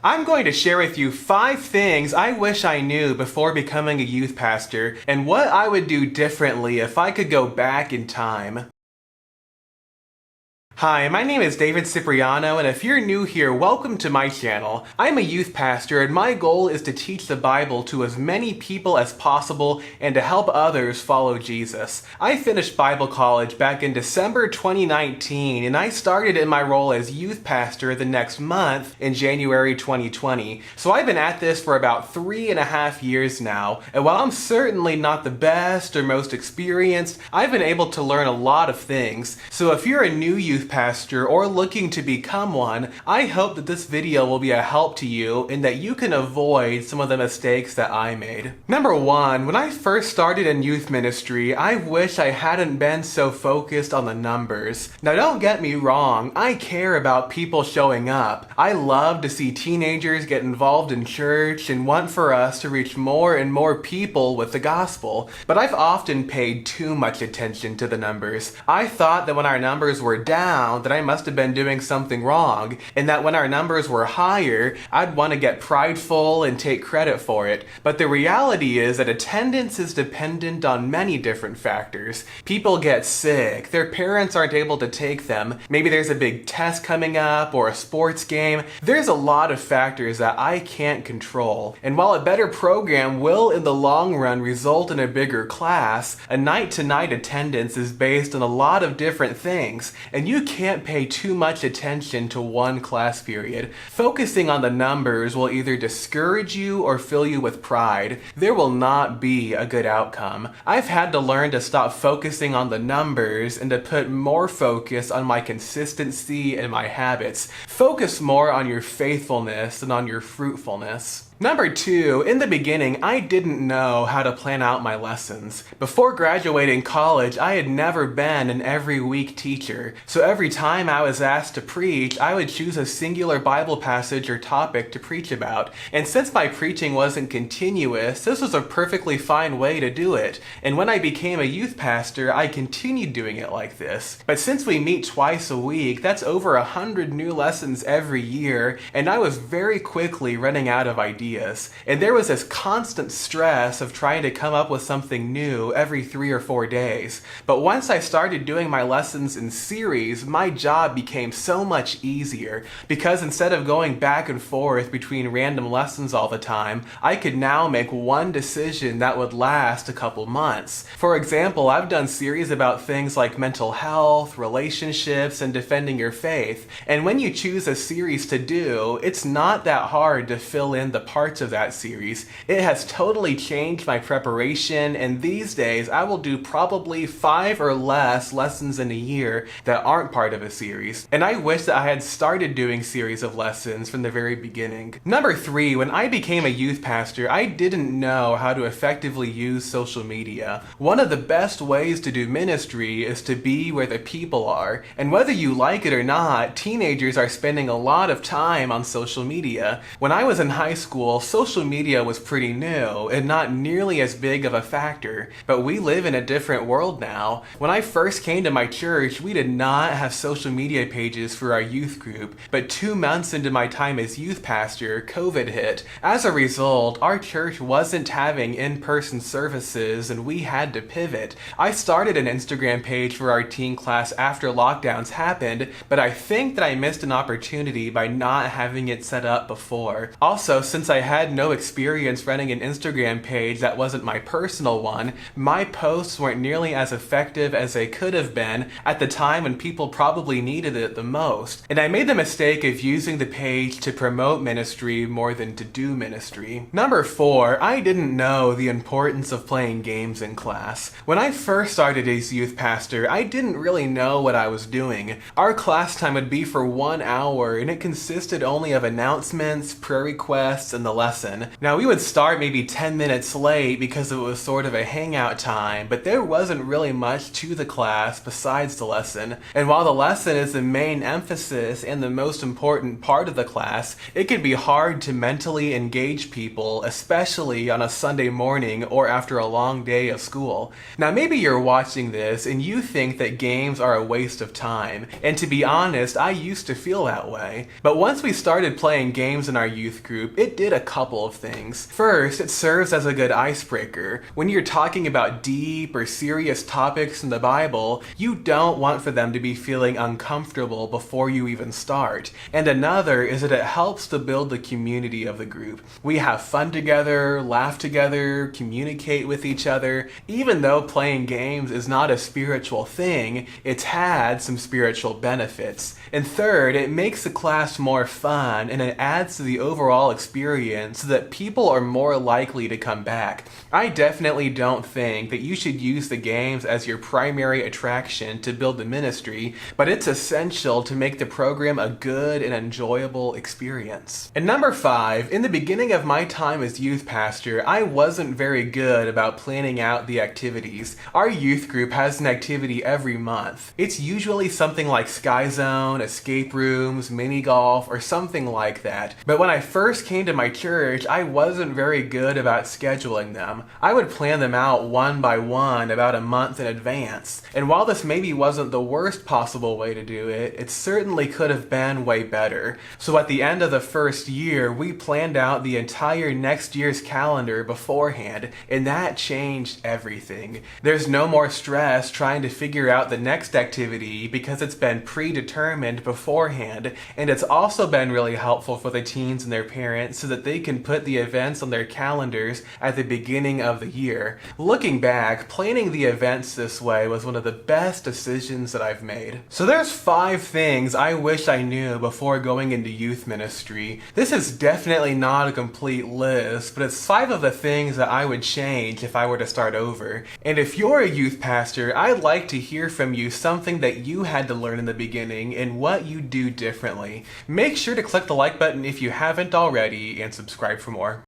I'm going to share with you 5 things I wish I knew before becoming a youth pastor and what I would do differently if I could go back in time. Hi, my name is David Cipriano, and if you're new here, welcome to my channel. I'm a youth pastor, and my goal is to teach the Bible to as many people as possible and to help others follow Jesus. I finished Bible college back in December 2019, and I started in my role as youth pastor the next month in January 2020. So I've been at this for about 3.5 years now, and while I'm certainly not the best or most experienced, I've been able to learn a lot of things. So if you're a new youth pastor or looking to become one, I hope that this video will be a help to you and that you can avoid some of the mistakes that I made. Number 1, when I first started in youth ministry, I wish I hadn't been so focused on the numbers. Now don't get me wrong, I care about people showing up. I love to see teenagers get involved in church and want for us to reach more and more people with the gospel. But I've often paid too much attention to the numbers. I thought that when our numbers were down, that I must have been doing something wrong, and that when our numbers were higher, I'd want to get prideful and take credit for it. But the reality is that attendance is dependent on many different factors. People get sick, their parents aren't able to take them, maybe there's a big test coming up or a sports game. There's a lot of factors that I can't control. And while a better program will in the long run result in a bigger class, a night-to-night attendance is based on a lot of different things, and you can't pay too much attention to one class period. Focusing on the numbers will either discourage you or fill you with pride. There will not be a good outcome. I've had to learn to stop focusing on the numbers and to put more focus on my consistency and my habits. Focus more on your faithfulness and on your fruitfulness. Number 2, in the beginning, I didn't know how to plan out my lessons. Before graduating college, I had never been an every week teacher, so every time I was asked to preach, I would choose a singular Bible passage or topic to preach about. And since my preaching wasn't continuous, this was a perfectly fine way to do it. And when I became a youth pastor, I continued doing it like this. But since we meet twice a week, that's over 100 new lessons every year, and I was very quickly running out of ideas. And there was this constant stress of trying to come up with something new every 3 or 4 days. But once I started doing my lessons in series, my job became so much easier, because instead of going back and forth between random lessons all the time, I could now make one decision that would last a couple months. For example, I've done series about things like mental health, relationships, and defending your faith. And when you choose a series to do, it's not that hard to fill in the parts of that series. It has totally changed my preparation, and these days I will do probably 5 or less lessons in a year that aren't part of a series. And I wish that I had started doing series of lessons from the very beginning. Number 3, when I became a youth pastor, I didn't know how to effectively use social media. One of the best ways to do ministry is to be where the people are. And whether you like it or not, teenagers are spending a lot of time on social media. When I was in high school, social media was pretty new and not nearly as big of a factor, but we live in a different world now. When I first came to my church, we did not have social media pages for our youth group, but 2 months into my time as youth pastor, COVID hit. As a result, our church wasn't having in-person services and we had to pivot. I started an Instagram page for our teen class after lockdowns happened, but I think that I missed an opportunity by not having it set up before. Also, since I had no experience running an Instagram page that wasn't my personal one, my posts weren't nearly as effective as they could have been at the time when people probably needed it the most. And I made the mistake of using the page to promote ministry more than to do ministry. Number 4, I didn't know the importance of playing games in class. When I first started as youth pastor, I didn't really know what I was doing. Our class time would be for 1 hour, and it consisted only of announcements, prayer requests, and the lesson. Now, we would start maybe 10 minutes late because it was sort of a hangout time, but there wasn't really much to the class besides the lesson. And while the lesson is the main emphasis and the most important part of the class, it can be hard to mentally engage people, especially on a Sunday morning or after a long day of school. Now, maybe you're watching this and you think that games are a waste of time. And to be honest, I used to feel that way. But once we started playing games in our youth group, it did a couple of things. First, it serves as a good icebreaker. When you're talking about deep or serious topics in the Bible, you don't want for them to be feeling uncomfortable before you even start. And another is that it helps to build the community of the group. We have fun together, laugh together, communicate with each other. Even though playing games is not a spiritual thing, it's had some spiritual benefits. And third, it makes the class more fun and it adds to the overall experience so that people are more likely to come back. I definitely don't think that you should use the games as your primary attraction to build the ministry, but it's essential to make the program a good and enjoyable experience. And number 5, in the beginning of my time as youth pastor, I wasn't very good about planning out the activities. Our youth group has an activity every month. It's usually something like Sky Zone, escape rooms, mini golf, or something like that. But when I first came to my church, I wasn't very good about scheduling them. I would plan them out one by one about a month in advance. And while this maybe wasn't the worst possible way to do it, it certainly could have been way better. So at the end of the first year, we planned out the entire next year's calendar beforehand, and that changed everything. There's no more stress trying to figure out the next activity because it's been predetermined beforehand, and it's also been really helpful for the teens and their parents so that they can put the events on their calendars at the beginning of the year. Looking back, planning the events this way was one of the best decisions that I've made. So there's 5 things I wish I knew before going into youth ministry. This is definitely not a complete list, but it's 5 of the things that I would change if I were to start over. And if you're a youth pastor, I'd like to hear from you something that you had to learn in the beginning and what you do differently. Make sure to click the like button if you haven't already and subscribe for more.